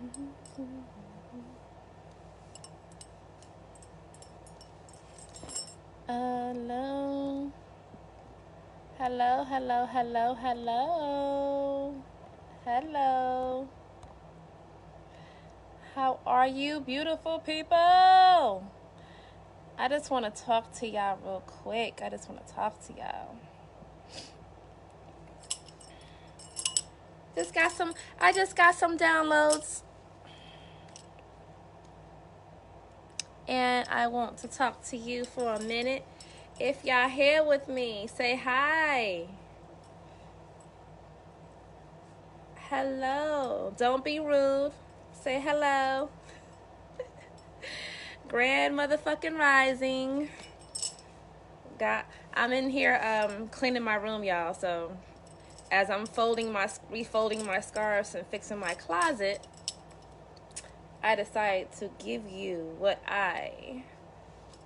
Hello. Hello, hello, hello, hello. Hello. How are you, beautiful people? I just want to talk to y'all real quick. I just want to talk to y'all. I just got some downloads. And I want to talk to you for a minute. If y'all here with me, say hi. Hello. Don't be rude. Say hello. Grand motherfucking rising. I'm in here cleaning my room, y'all. So as I'm refolding my scarves and fixing my closet, I decided to give you what I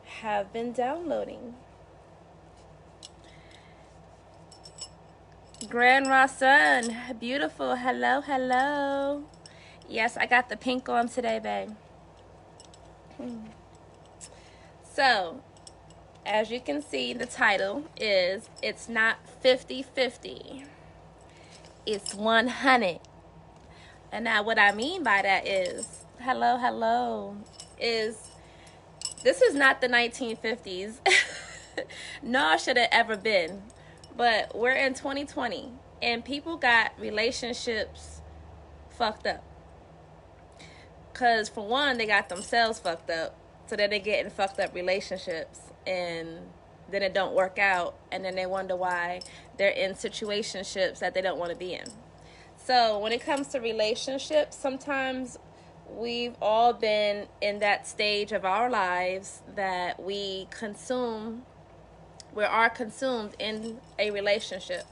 have been downloading. Grand Rasun, beautiful. Hello, hello. Yes, I got the pink on today, babe. So, as you can see, the title is It's Not 50-50. It's 100. And now what I mean by that is, hello, hello, is this is not the 1950s. Nor should it ever been. But we're in 2020 and people got relationships fucked up. Because for one, they got themselves fucked up. So then they get in fucked up relationships and then it don't work out. And then they wonder why they're in situationships that they don't want to be in. So when it comes to relationships, sometimes we've all been in that stage of our lives that we are consumed in a relationship.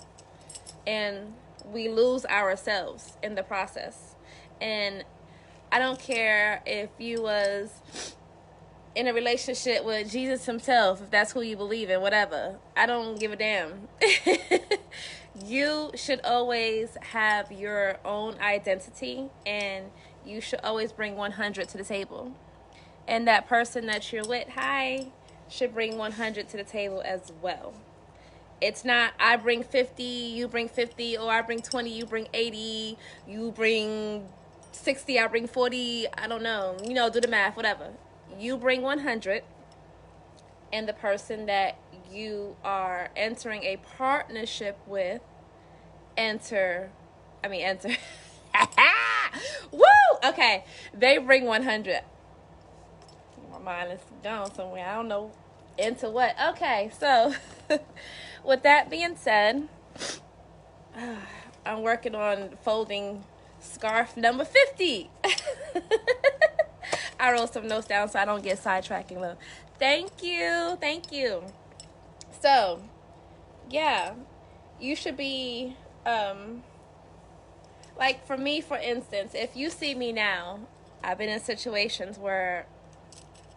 And we lose ourselves in the process. And I don't care if you was in a relationship with Jesus himself, if that's who you believe in, whatever. I don't give a damn. You should always have your own identity and you should always bring 100 to the table. And that person that you're with, should bring 100 to the table as well. It's not I bring 50, you bring 50, or I bring 20, you bring 80, you bring 60, I bring 40, I don't know. Do the math, whatever. You bring 100, and the person that you are entering a partnership with, enter. Woo! Okay, they bring 100. My mind is gone somewhere. I don't know into what. Okay, so with that being said, I'm working on folding scarf number 50. I wrote some notes down so I don't get sidetracking. Love. Thank you. So, yeah, you should be, like for me, for instance, if you see me now, I've been in situations where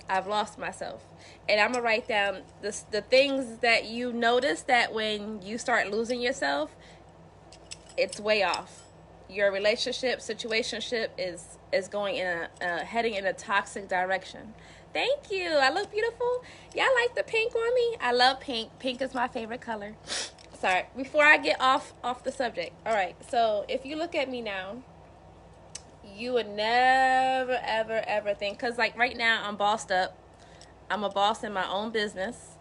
I've lost myself. And I'm going to write down the things that you notice that when you start losing yourself, it's way off. Your relationship, situationship is going in heading in a toxic direction. Thank you. I look beautiful. Y'all like the pink on me? I love pink. Pink is my favorite color. Sorry. Before I get off the subject. All right. So if you look at me now, you would never, ever, ever think. Because like right now, I'm bossed up. I'm a boss in my own business.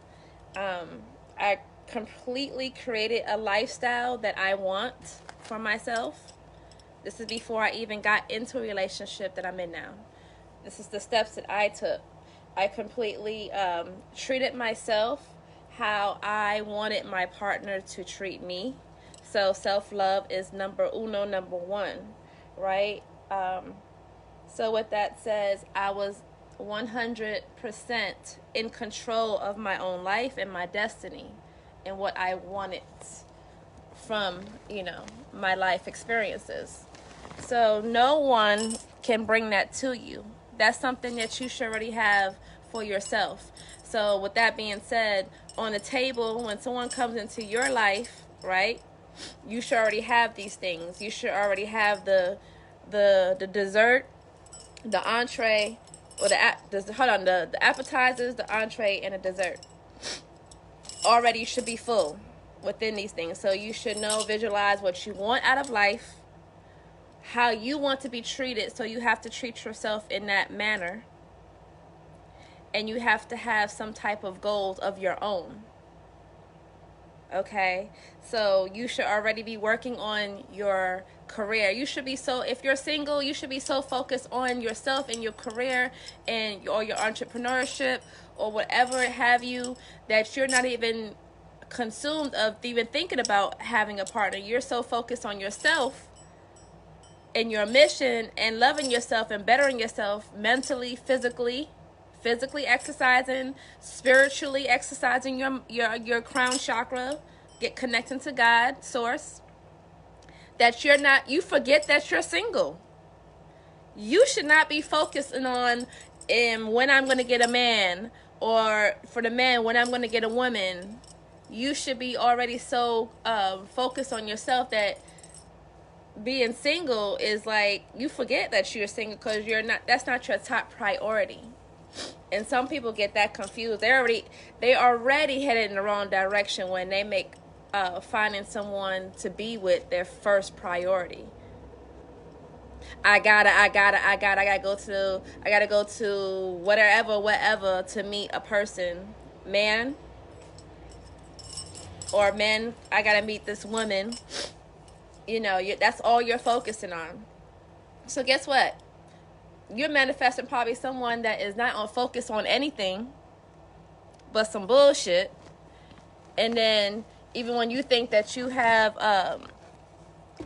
I completely created a lifestyle that I want for myself. This is before I even got into a relationship that I'm in now. This is the steps that I took. I completely treated myself how I wanted my partner to treat me. So self-love is number 1, right? So with that says, I was 100% in control of my own life and my destiny and what I wanted from, my life experiences. So no one can bring that to you. That's something that you should already have for yourself. So with that being said, on the table, when someone comes into your life, right, you should already have these things. You should already have the dessert the entree, or the appetizers, the entree, and the dessert already should be full within these things. So you should visualize what you want out of life, how you want to be treated. So you have to treat yourself in that manner, and you have to have some type of goals of your own. Okay, so you should already be working on your career. You should be if you're single, you should be so focused on yourself and your career or your entrepreneurship or whatever have you, that you're not even consumed of even thinking about having a partner. You're so focused on yourself and your mission and loving yourself and bettering yourself mentally, physically exercising, spiritually exercising your crown chakra, get connecting to God, source, that you forget that you're single. You should not be focusing on when I'm going to get a man, or for the man, when I'm going to get a woman. You should be already so focused on yourself that being single is like, you forget that you're single because that's not your top priority. And some people get that confused. They already headed in the wrong direction when they make finding someone to be with their first priority. I gotta go to whatever to meet a person, man, or men. I gotta meet this woman. That's all you're focusing on. So guess what? You're manifesting probably someone that is not on focus on anything but some bullshit. And then even when you think that you have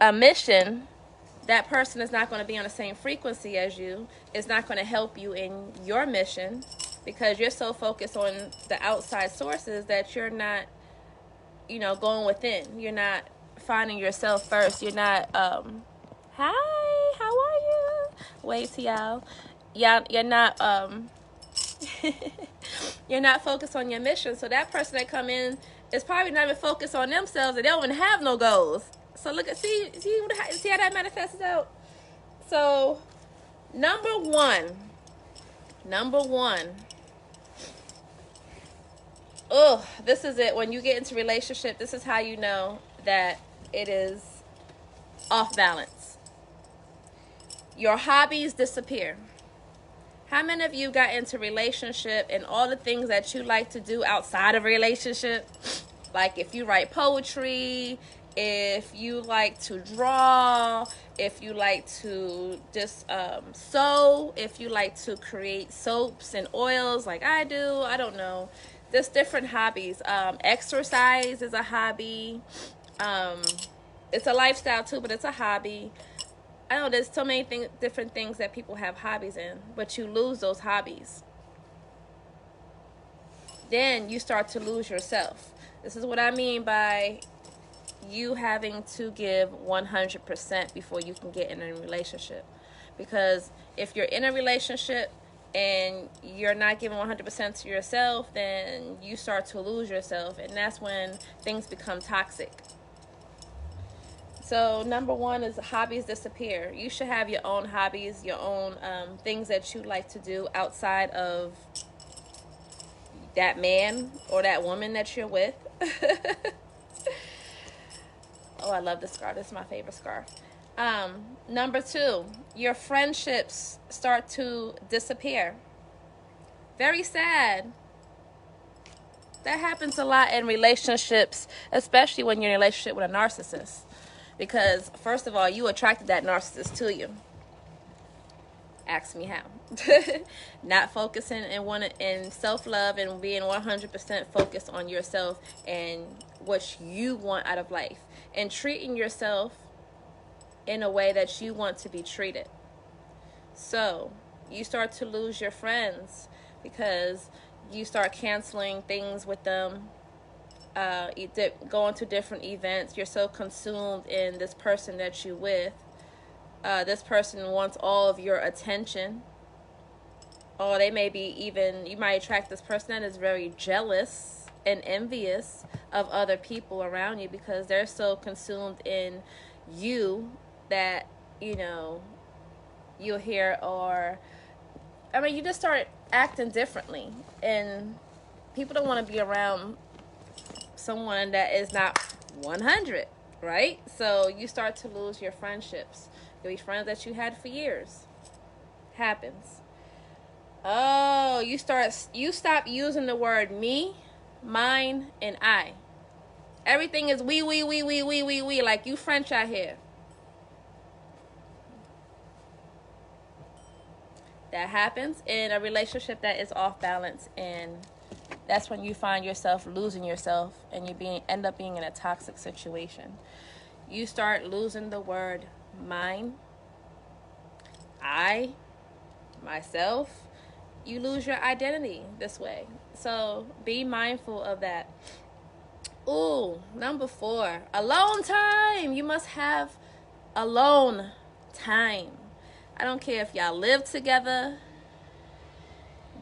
a mission, that person is not going to be on the same frequency as you. It's not going to help you in your mission because you're so focused on the outside sources that you're not, going within. You're not finding yourself first. You're not, hi, how are you? Wait to y'all. You're not, you're not focused on your mission. So that person that come in is probably not even focused on themselves, and they don't even have no goals. So see how that manifests out. So number one. This is it. When you get into a relationship, this is how you know that it is off balance. Your hobbies disappear. How many of you got into a relationship and all the things that you like to do outside of a relationship? Like if you write poetry, if you like to draw, if you like to just sew, if you like to create soaps and oils like I do, I don't know. There's different hobbies. Exercise is a hobby. It's a lifestyle too, but it's a hobby. I know there's so many different things that people have hobbies in, but you lose those hobbies. Then you start to lose yourself. This is what I mean by you having to give 100% before you can get in a relationship. Because if you're in a relationship and you're not giving 100% to yourself, then you start to lose yourself, and that's when things become toxic. So number one is hobbies disappear. You should have your own hobbies, your own things that you like to do outside of that man or that woman that you're with. Oh, I love this scarf. This is my favorite scarf. Number two, your friendships start to disappear. Very sad. That happens a lot in relationships, especially when you're in a relationship with a narcissist. Because, first of all, you attracted that narcissist to you. Ask me how. Not focusing in self-love and being 100% focused on yourself and what you want out of life. And treating yourself in a way that you want to be treated. So, you start to lose your friends because you start canceling things with them. Going to different events. You're so consumed in this person that you're with. This person wants all of your attention. Or they may be you might attract this person that is very jealous and envious of other people around you because they're so consumed in you that, you'll hear, or I mean, you just start acting differently, and people don't want to be around someone that is not 100, right? So you start to lose your friendships. There'll be friends that you had for years. Happens. Oh, you stop using the word me, mine, and I. Everything is we, like you French out here. That happens in a relationship that is off balance, and that's when you find yourself losing yourself, and end up being in a toxic situation. You start losing the word mine, I, myself. You lose your identity this way. So be mindful of that. Ooh, number 4, alone time. You must have alone time. I don't care if y'all live together.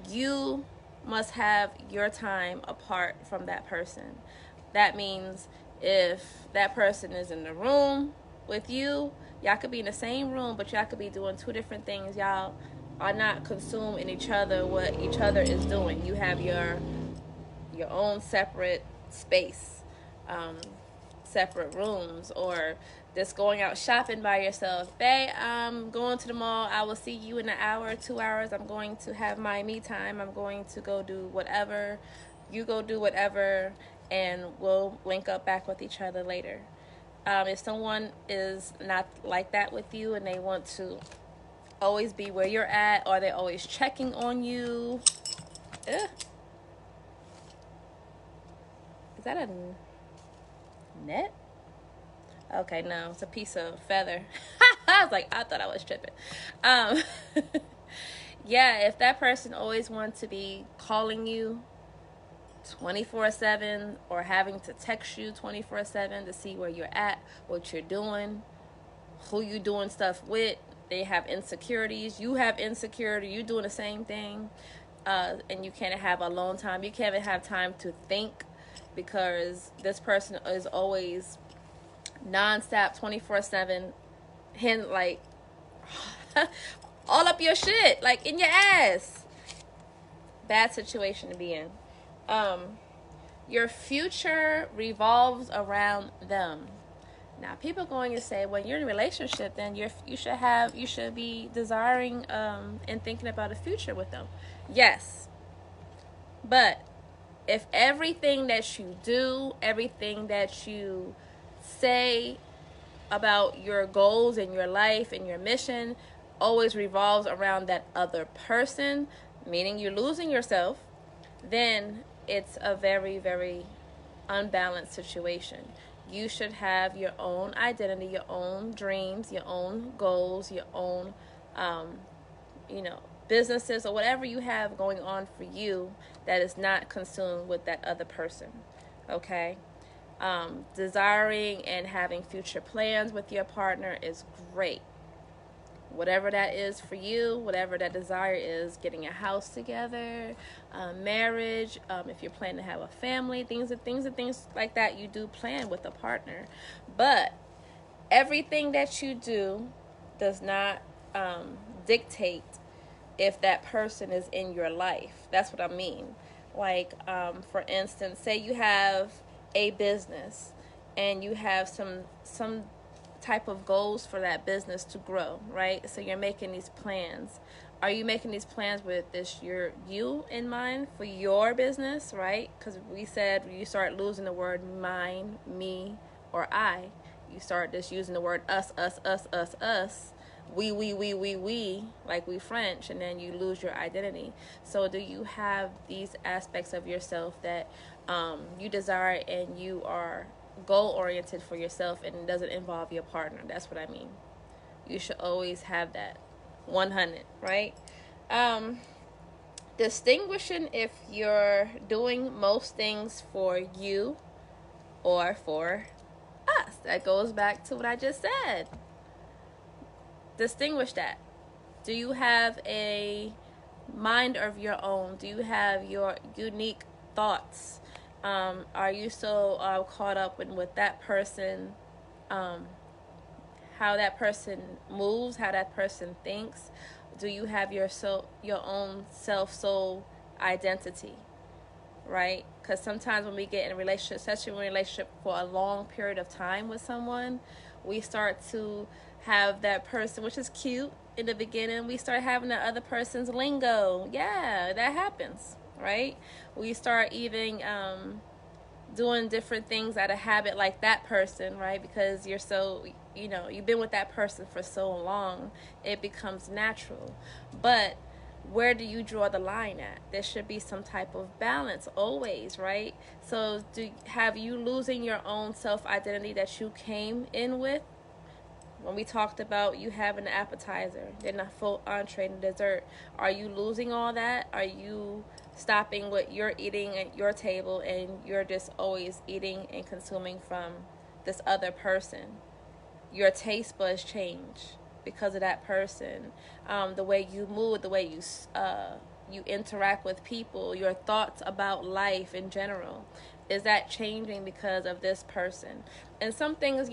You must have your time apart from that person. That means if that person is in the room with you, y'all could be in the same room, but y'all could be doing 2 different things. Y'all are not consuming each other, what each other is doing. You have your own separate space, separate rooms, or just going out shopping by yourself. Babe, I'm going to the mall. I will see you in an hour, 2 hours. I'm going to have my me time. I'm going to go do whatever. You go do whatever, and we'll link up back with each other later. If someone is not like that with you and they want to always be where you're at, or they're always checking on you. Ugh. Is that a net? Okay, no, it's a piece of feather. I was like, I thought I was tripping. Um, yeah, if that person always wants to be calling you 24/7 or having to text you 24/7 to see where you're at, what you're doing, who you doing stuff with, they have insecurities, you have insecurity, you doing the same thing, and you can't have alone time. You can't even have time to think, because this person is always nonstop 24/7, him like all up your shit, like in your ass. Bad situation to be in. Your future revolves around them. Now, people are going to say, when you're in a relationship, then you should be desiring and thinking about a future with them. Yes, but if everything that you do, everything that you say about your goals and your life and your mission always revolves around that other person, meaning you're losing yourself, then it's a very, very unbalanced situation. You should have your own identity, your own dreams, your own goals, your own, um, businesses or whatever you have going on for you that is not consumed with that other person. Okay? Desiring and having future plans with your partner is great. Whatever that is for you, whatever that desire is, getting a house together, marriage, if you're planning to have a family, things like that, you do plan with a partner. But everything that you do does not dictate if that person is in your life. That's what I mean. Like, for instance, say you have a business and you have some type of goals for that business to grow, right? So you're making these plans. Are you making these plans with you in mind for your business, right? Because we said you start losing the word mine, me, or I. You start just using the word us, we, like we French, and then you lose your identity. So do you have these aspects of yourself that you desire, and you are goal oriented for yourself, and it doesn't involve your partner? That's what I mean. You should always have that 100, right? Distinguishing if you're doing most things for you or for us. That goes back to what I just said. Distinguish that. Do you have a mind of your own? Do you have your unique thoughts? Are you so caught up in what that person how that person moves, how that person thinks? Do you have your own self soul identity, right? Because sometimes when we get in a relationship, especially in a relationship for a long period of time with someone, we start to have that person, which is cute in the beginning. We start having the other person's lingo. Yeah, that happens, right? We start even doing different things out of habit like that person, right? Because you're so, you've been with that person for so long, it becomes natural. But where do you draw the line at? There should be some type of balance always, right? So have you losing your own self-identity that you came in with? When we talked about you having an appetizer, then a full entree and dessert, are you losing all that? Are you stopping what you're eating at your table and you're just always eating and consuming from this other person? Your taste buds change because of that person. The way you move, the way you interact with people, your thoughts about life in general, is that changing because of this person? And some things,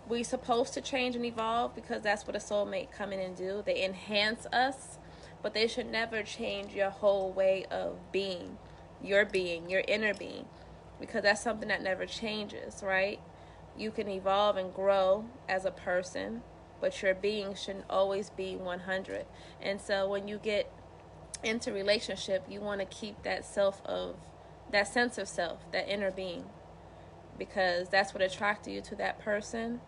we're supposed to change and evolve because that's what a soulmate come in and do. They enhance us, but they should never change your whole way of being, your inner being, because that's something that never changes, right? You can evolve and grow as a person, but your being shouldn't always be 100. And so when you get into relationship, you want to keep that sense of self, that inner being, because that's what attracted you to that person,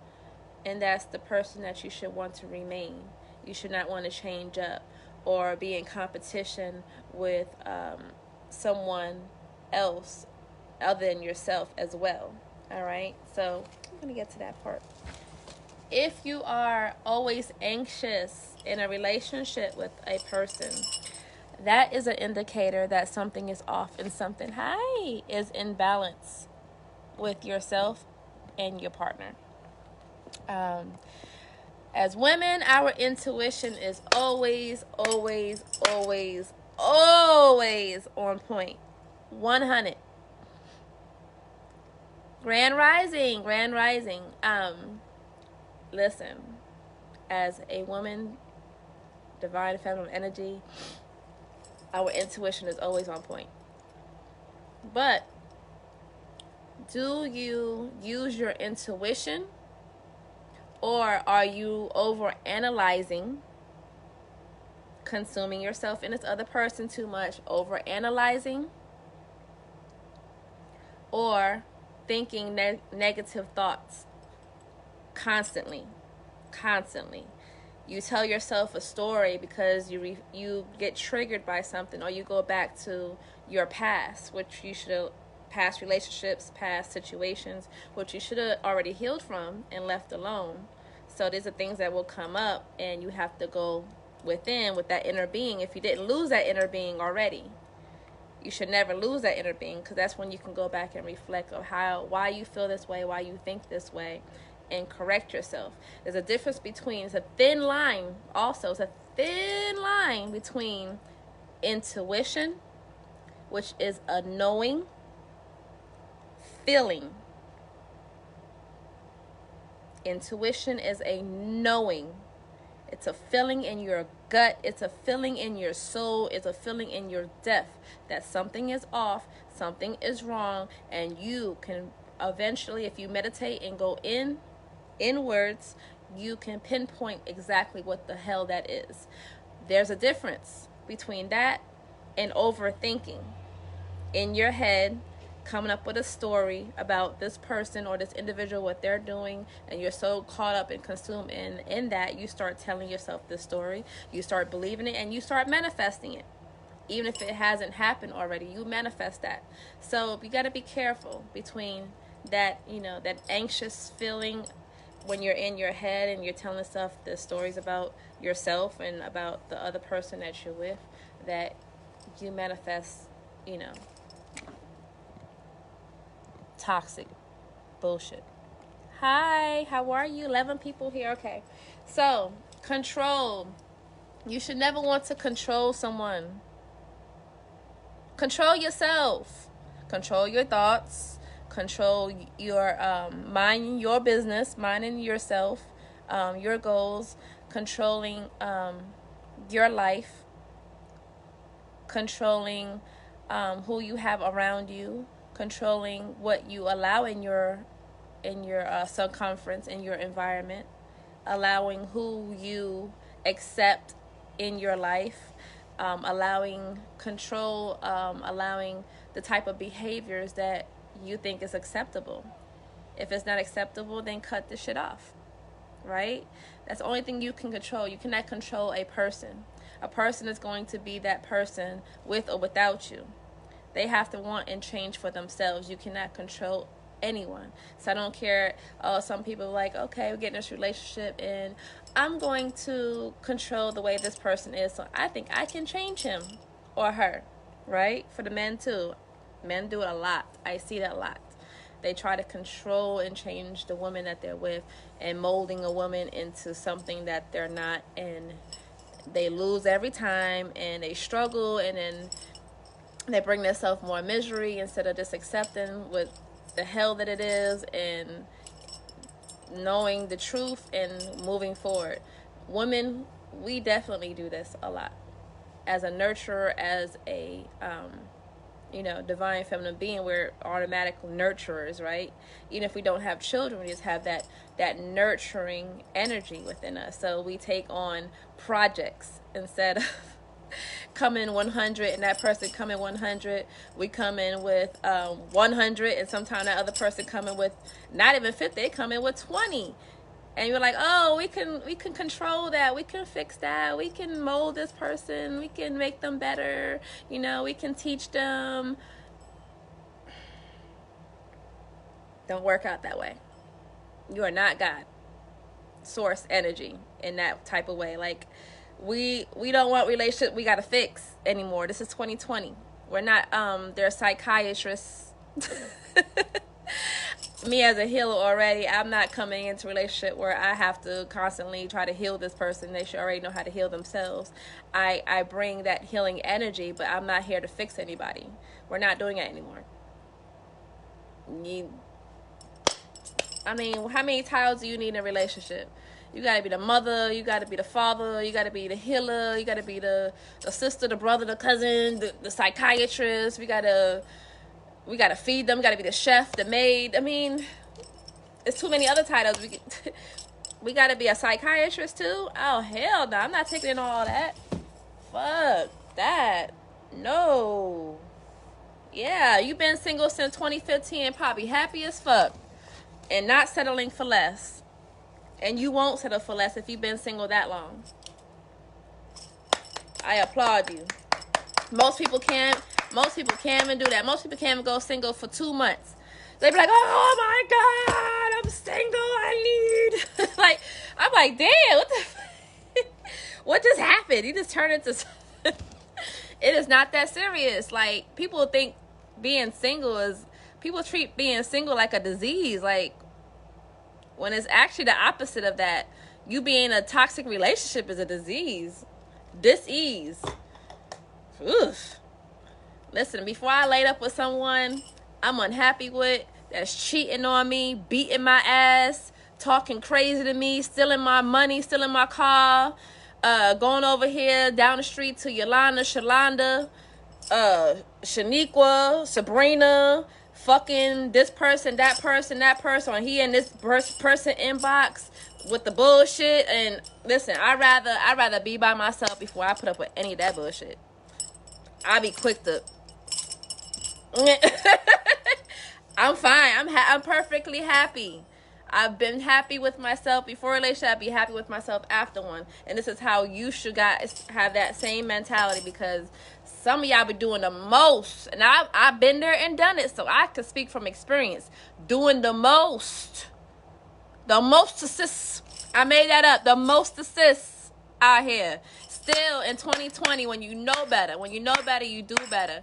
and that's the person that you should want to remain. You should not want to change up or be in competition with someone else other than yourself as well. All right, so I'm going to get to that part. If you are always anxious in a relationship with a person, that is an indicator that something is off and something is in balance with yourself and your partner. As women, our intuition is always, always, always, always on point. 100. Grand Rising. Listen, as a woman, divine feminine energy, our intuition is always on point. But do you use your intuition, or are you over analyzing, consuming yourself in this other person too much, over analyzing, or thinking negative thoughts constantly? You tell yourself a story because you get triggered by something, or you go back to your past, which you should have, past relationships, past situations, which you should have already healed from and left alone. So these are things that will come up, and you have to go within with that inner being. If you didn't lose that inner being already, you should never lose that inner being, because that's when you can go back and reflect on why you feel this way, why you think this way, and correct yourself. There's a difference between, it's a thin line between intuition, which is a knowing, feeling. Intuition is a knowing. It's a feeling in your gut. It's a feeling in your soul. It's a feeling in your depth that something is off, something is wrong, and you can eventually, if you meditate and go inwards, you can pinpoint exactly what the hell that is. There's a difference between that and overthinking in your head, coming up with a story about this person or this individual, what they're doing, and you're so caught up and consumed in that, you start telling yourself this story, you start believing it, and you start manifesting it. Even if it hasn't happened already, you manifest that. So you got to be careful between that, that anxious feeling when you're in your head and you're telling yourself the stories about yourself and about the other person that you're with, that you manifest, toxic bullshit. Hi, how are you? 11 people here. Okay. So, control. You should never want to control someone. Control yourself. Control your thoughts. Control your mind your business, minding yourself. your goals, controlling your life, controlling who you have around you, controlling what you allow in your circumference, in your environment, allowing who you accept in your life, allowing control, allowing the type of behaviors that you think is acceptable. If it's not acceptable, then cut the shit off, right? That's the only thing you can control. You cannot control a person. A person is going to be that person with or without you. They have to want and change for themselves. You cannot control anyone. So I don't care. Some people are like, okay, we're getting this relationship and I'm going to control the way this person is. So I think I can change him or her, right? For the men too. Men do it a lot. I see that a lot. They try to control and change the woman that they're with and molding a woman into something that they're not, and they lose every time and they struggle, and then they bring themselves more misery instead of just accepting what the hell that it is and knowing the truth and moving forward. Women, we definitely do this a lot. As a nurturer, as a divine feminine being, we're automatic nurturers, right? Even if we don't have children, we just have that nurturing energy within us. So we take on projects instead of come in 100 and that person come in 100. We come in with 100, and sometimes that other person come in with not even 50. They come in with 20. And you're like, oh, we can control that. We can fix that. We can mold this person. We can make them better. We can teach them. Don't work out that way. You are not God. Source energy in that type of way. Like, we don't want relationship we got to fix anymore. This is 2020. We're not, they're psychiatrists. Me as a healer already, I'm not coming into a relationship where I have to constantly try to heal this person. They should already know how to heal themselves. I bring that healing energy, but I'm not here to fix anybody. We're not doing it anymore. How many titles do you need in a relationship? You gotta be the mother, you gotta be the father, you gotta be the healer, you gotta be the sister, the brother, the cousin, the psychiatrist. We gotta feed them. We gotta be the chef, the maid. It's too many other titles. We gotta be a psychiatrist too. Oh hell no! I'm not taking in all that. Fuck that. No. Yeah, you've been single since 2015 and probably happy as fuck, and not settling for less. And you won't settle for less if you've been single that long. I applaud you. Most people can't even do that. Most people can't even go single for 2 months. They be like, oh my God, I'm single, I need. I'm like, damn, what just happened? You just turned into. It is not that serious. Like, people think people treat being single like a disease. Like, when it's actually the opposite of that. You being in a toxic relationship is a disease. Dis-ease. Oof. Listen, before I laid up with someone I'm unhappy with, that's cheating on me, beating my ass, talking crazy to me, stealing my money, stealing my car, going over here down the street to Yolanda, Shalonda, Shaniqua, Sabrina, fucking this person, that person, or he in this person inbox with the bullshit. And listen, I'd rather be by myself before I put up with any of that bullshit. I'll be quick to. I'm fine. I'm perfectly happy. I've been happy with myself before a relationship. I'll be happy with myself after one. And this is how you should guys have that same mentality, because some of y'all be doing the most. And I've been there and done it, so I can speak from experience. Doing the most. The most assists. I made that up. The most assists out here. Still in 2020, when you know better. When you know better, you do better.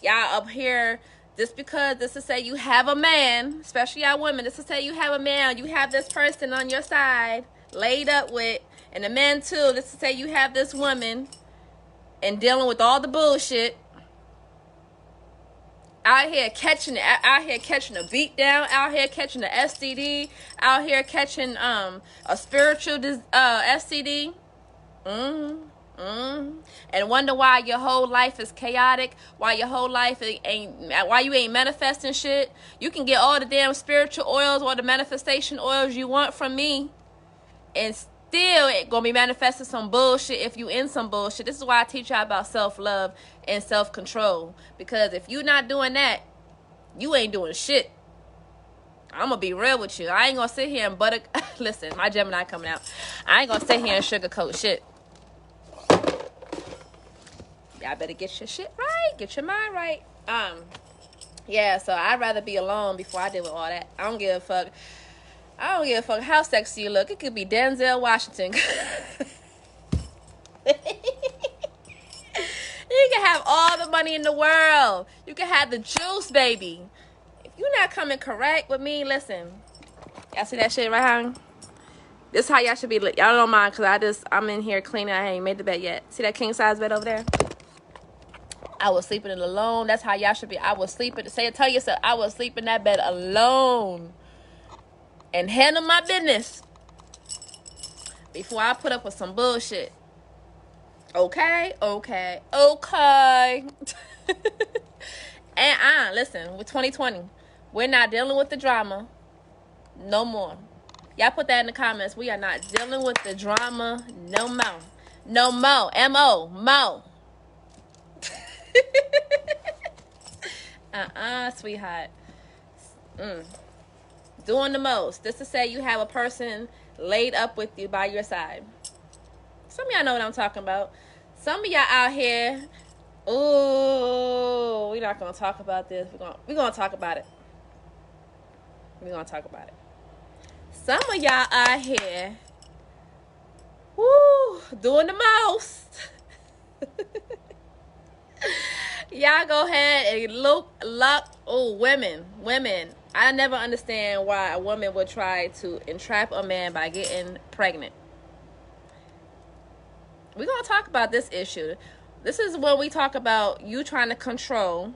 Y'all up here, just because this is say you have a man, especially y'all women, this is say you have a man, you have this person on your side, laid up with, and the men too, this is say you have this woman, and dealing with all the bullshit. out here catching a beat down, out here catching a STD, out here catching a spiritual STD. And wonder why your whole life is chaotic, why your whole life why you ain't manifesting shit. You can get all the damn spiritual oils or the manifestation oils you want from me, and still it gonna be manifesting some bullshit if you in some bullshit. This is why I teach y'all about self-love and self-control, because if you not doing that, you ain't doing shit. I'm gonna be real with you. I ain't gonna sit here and listen, my Gemini coming out. I ain't gonna sit here and sugarcoat shit. Y'all better get your shit right, get your mind right. Yeah, so I'd rather be alone before I deal with all that. I don't give a fuck how sexy you look. It could be Denzel Washington. You can have all the money in the world. You can have the juice, baby. If you're not coming correct with me, listen. Y'all see that shit right here? This is how y'all should be. Y'all don't mind, because I'm in here cleaning. I ain't made the bed yet. See that king size bed over there? I was sleeping in alone. That's how y'all should be. I was sleeping. Tell yourself, I was sleeping in that bed alone. And handle my business before I put up with some bullshit. Okay. And listen, with 2020, we're not dealing with the drama no more. Y'all put that in the comments. We are not dealing with the drama no more. No more. M-O. Mo. Sweetheart. Doing the most. Just to say you have a person laid up with you by your side. Some of y'all know what I'm talking about. Some of y'all out here, ooh, we're not gonna talk about this. We're gonna talk about it. We're gonna talk about it. Some of y'all out here, woo, doing the most. Y'all go ahead and look. Oh, women. I never understand why a woman would try to entrap a man by getting pregnant. We're going to talk about this issue. This is when we talk about you trying to control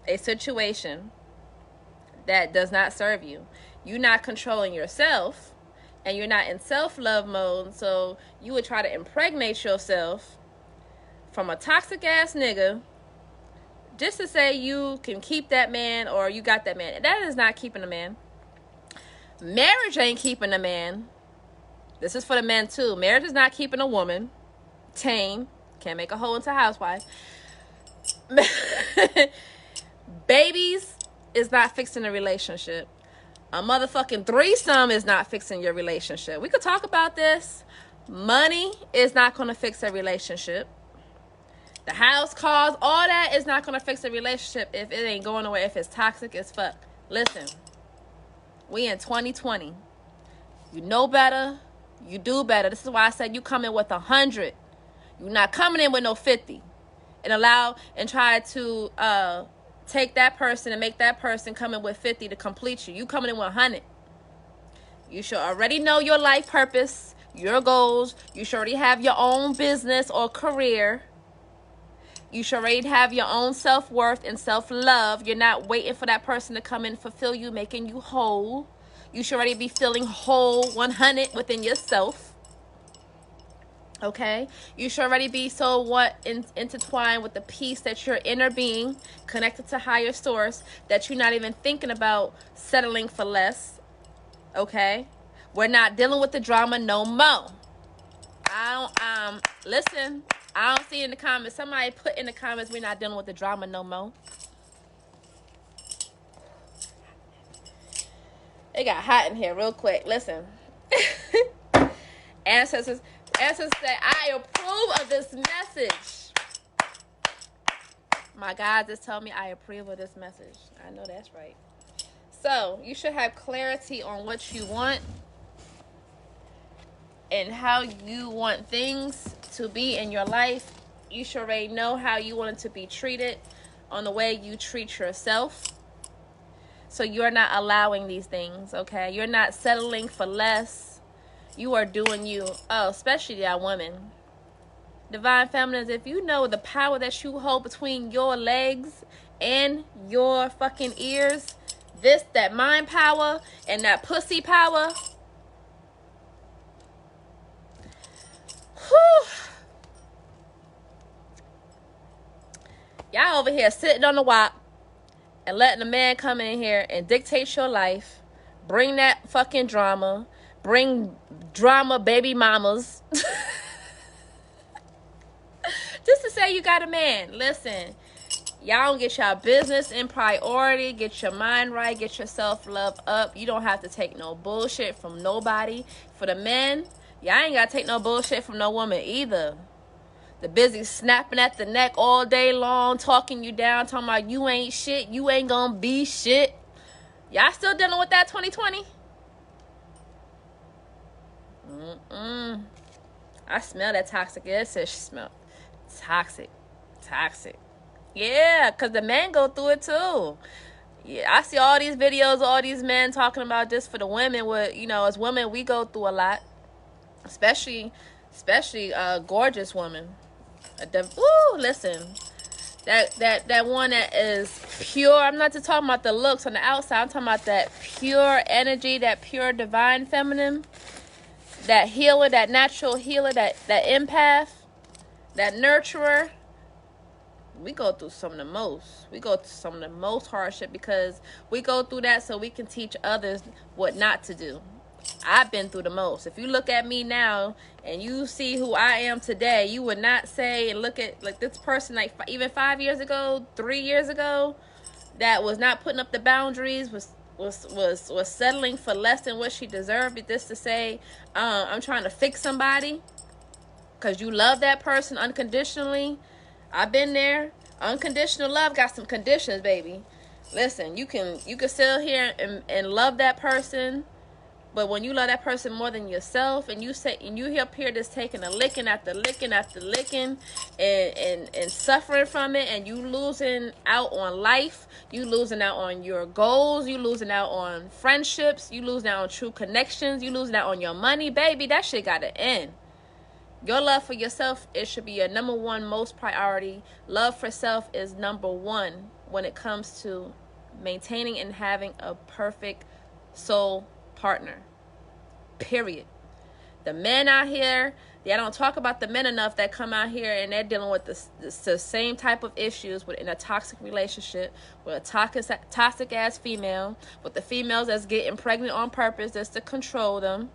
a situation that does not serve you. You're not controlling yourself, and you're not in self-love mode, so you would try to impregnate yourself from a toxic-ass nigga just to say you can keep that man or you got that man. That is not keeping a man. Marriage ain't keeping a man. This is for the men too. Marriage is not keeping a woman tame. Can't make a hoe into a housewife. Babies is not fixing a relationship. A motherfucking threesome is not fixing your relationship. We could talk about this. Money is not going to fix a relationship. The house, cars, all that is not going to fix a relationship if it ain't going nowhere, if it's toxic as fuck. Listen, we in 2020. You know better. You do better. This is why I said you come in with 100. You're not coming in with no 50. And try to take that person and make that person come in with 50 to complete you. You coming in with 100. You should already know your life purpose, your goals. You should already have your own business or career. You should already have your own self-worth and self-love. You're not waiting for that person to come and fulfill you, making you whole. You should already be feeling whole 100 within yourself. Okay? You should already be intertwined with the peace that your inner being, connected to higher source, that you're not even thinking about settling for less. Okay? We're not dealing with the drama no more. Listen, I don't see in the comments. Somebody put in the comments, we're not dealing with the drama no more. It got hot in here real quick. Listen. Ancestors say, I approve of this message. My God just told me I approve of this message. I know that's right. So, you should have clarity on what you want and how you want things to be in your life. You should already know how you want it to be treated on the way you treat yourself. So you're not allowing these things, okay? You're not settling for less. You are doing you. Oh, especially y'all women. Divine Feminines, if you know the power that you hold between your legs in your fucking ears, that mind power and that pussy power. Whew. Y'all over here sitting on the wop and letting a man come in here and dictate your life. Bring that fucking drama. Bring drama baby mamas. Just to say you got a man. Listen, y'all don't get y'all business in priority. Get your mind right. Get your self-love up. You don't have to take no bullshit from nobody. For the men, y'all ain't got to take no bullshit from no woman either. The busy snapping at the neck all day long, talking you down, talking about you ain't shit, you ain't gonna be shit. Y'all still dealing with that 2020? I smell that toxic. Yeah, it says she smell toxic. Yeah, because the men go through it too. Yeah, I see all these videos, all these men talking about just for the women. With, you know, as women, we go through a lot, especially gorgeous women. Listen, that one that is pure. I'm not just talking about the looks on the outside. I'm talking about that pure energy, that pure divine feminine, that healer, that natural healer, that empath, that nurturer. We go through some of the most. We go through some of the most hardship because we go through that so we can teach others what not to do. I've been through the most. If you look at me now and you see who I am today, you would not say and look at like this person like even 5 years ago, 3 years ago, that was not putting up the boundaries, was settling for less than what she deserved. But just to say, I'm trying to fix somebody because you love that person unconditionally. I've been there. Unconditional love got some conditions, baby. Listen, you can sit here and love that person. But when you love that person more than yourself, and you up here just taking a licking after licking after licking, and suffering from it, and you losing out on life, you losing out on your goals, you losing out on friendships, you losing out on true connections, you losing out on your money, baby, that shit gotta end. Your love for yourself, it should be your number one most priority. Love for self is number one when it comes to maintaining and having a perfect soul partner. Period. The men out here, they don't talk about the men enough that come out here and they're dealing with the same type of issues in a toxic relationship with a toxic ass female, with the females that's getting pregnant on purpose just to control them,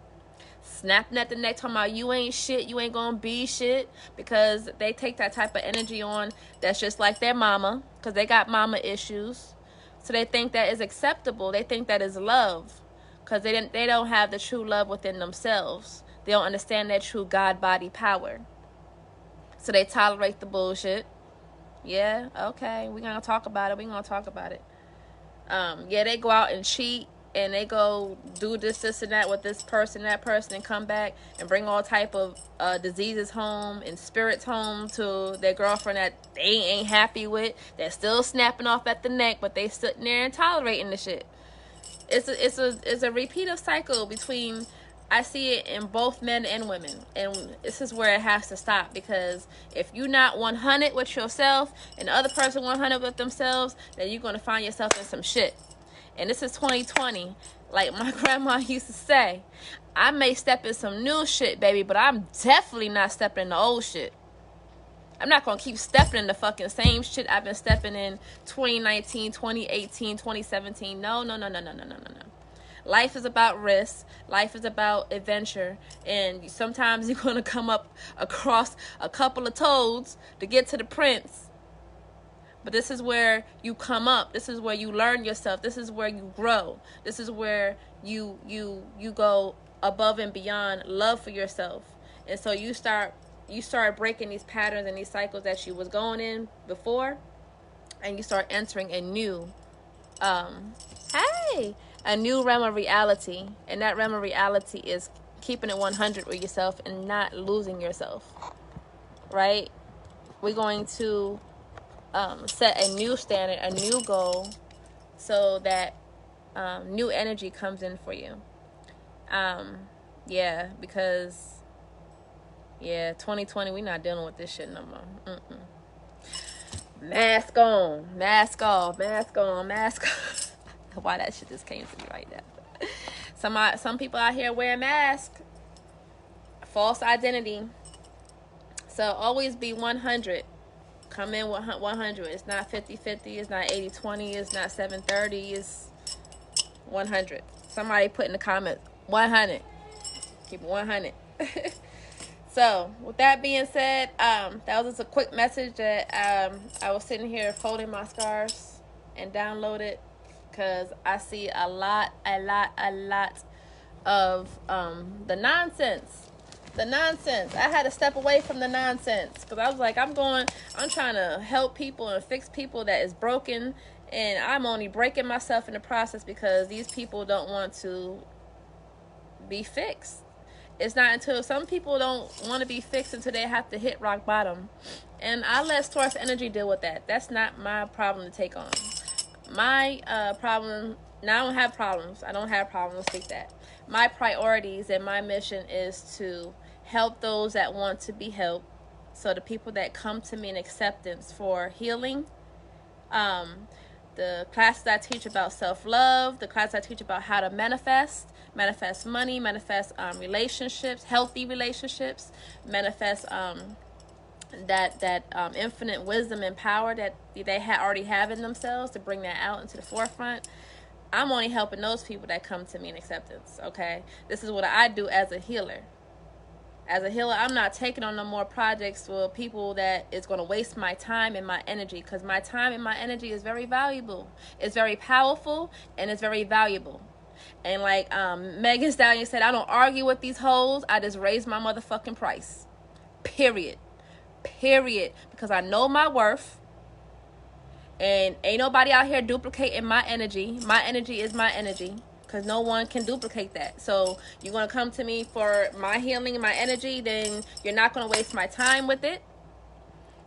snapping at the neck talking about you ain't shit, you ain't gonna be shit, because they take that type of energy on that's just like their mama, because they got mama issues. So they think that is acceptable. They think that is love. Because they don't have the true love within themselves. They don't understand their true God body power. So they tolerate the bullshit. Yeah, okay, we're going to talk about it. Yeah, they go out and cheat. And they go do this and that with this person, that person, and come back and bring all type of diseases home and spirits home to their girlfriend that they ain't happy with. They're still snapping off at the neck, but they sitting there and tolerating the shit. It's a repeated cycle between, I see it in both men and women, and this is where it has to stop, because if you're not 100 with yourself and the other person 100 with themselves, then you're going to find yourself in some shit. And this is 2020. Like my grandma used to say, I may step in some new shit, baby, but I'm definitely not stepping in the old shit. I'm not going to keep stepping in the fucking same shit I've been stepping in 2019, 2018, 2017. No. Life is about risk. Life is about adventure. And sometimes you're going to come up across a couple of toads to get to the prince. But this is where you come up. This is where you learn yourself. This is where you grow. This is where you go above and beyond love for yourself. And so you start breaking these patterns and these cycles that you was going in before, and you start entering a new a new realm of reality. And that realm of reality is keeping it 100 with yourself and not losing yourself. Right? We're going to set a new standard, a new goal, so that new energy comes in for you. Because 2020, we're not dealing with this shit no more. Mask on, mask off, mask on, mask off. Why that shit just came to me right now. Some people out here wear masks. False identity. So always be 100. Come in with 100. It's not 50-50. It's not 80-20. It's not 7-30. It's 100. Somebody put in the comments 100. Keep it 100. So with that being said, that was just a quick message that I was sitting here folding my scars and downloaded, because I see a lot of the nonsense. I had to step away from the nonsense, because I was like, I'm trying to help people and fix people that is broken, and I'm only breaking myself in the process because these people don't want to be fixed. It's not until some people don't want to be fixed until they have to hit rock bottom. And I let Source Energy deal with that. That's not my problem to take on. My problem, now I don't have problems. Let's take that. My priorities and my mission is to help those that want to be helped. So the people that come to me in acceptance for healing, the classes I teach about self-love, the classes I teach about how to manifest money, manifest relationships, healthy relationships, manifest that infinite wisdom and power that they already have in themselves, to bring that out into the forefront. I'm only helping those people that come to me in acceptance, okay? This is what I do as a healer. As a healer, I'm not taking on no more projects for people that is going to waste my time and my energy, because my time and my energy is very valuable. It's very powerful, and it's very valuable. And like Megan Stallion said, I don't argue with these hoes. I just raise my motherfucking price. Period. Because I know my worth. And ain't nobody out here duplicating my energy. My energy is my energy, because no one can duplicate that. So you're going to come to me for my healing and my energy, then you're not going to waste my time with it.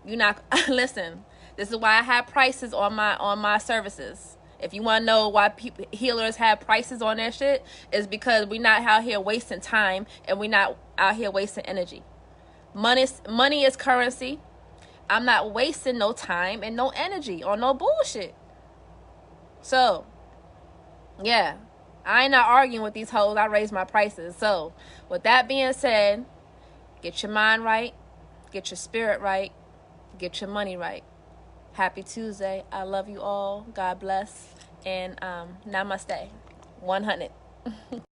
You're not. Listen, this is why I have prices on my services. If you want to know why healers have prices on their shit, is because we're not out here wasting time, and we're not out here wasting energy. Money is currency. I'm not wasting no time and no energy on no bullshit. So, yeah, I ain't not arguing with these hoes. I raise my prices. So, with that being said, get your mind right, get your spirit right, get your money right. Happy Tuesday. I love you all. God bless. And namaste. 100.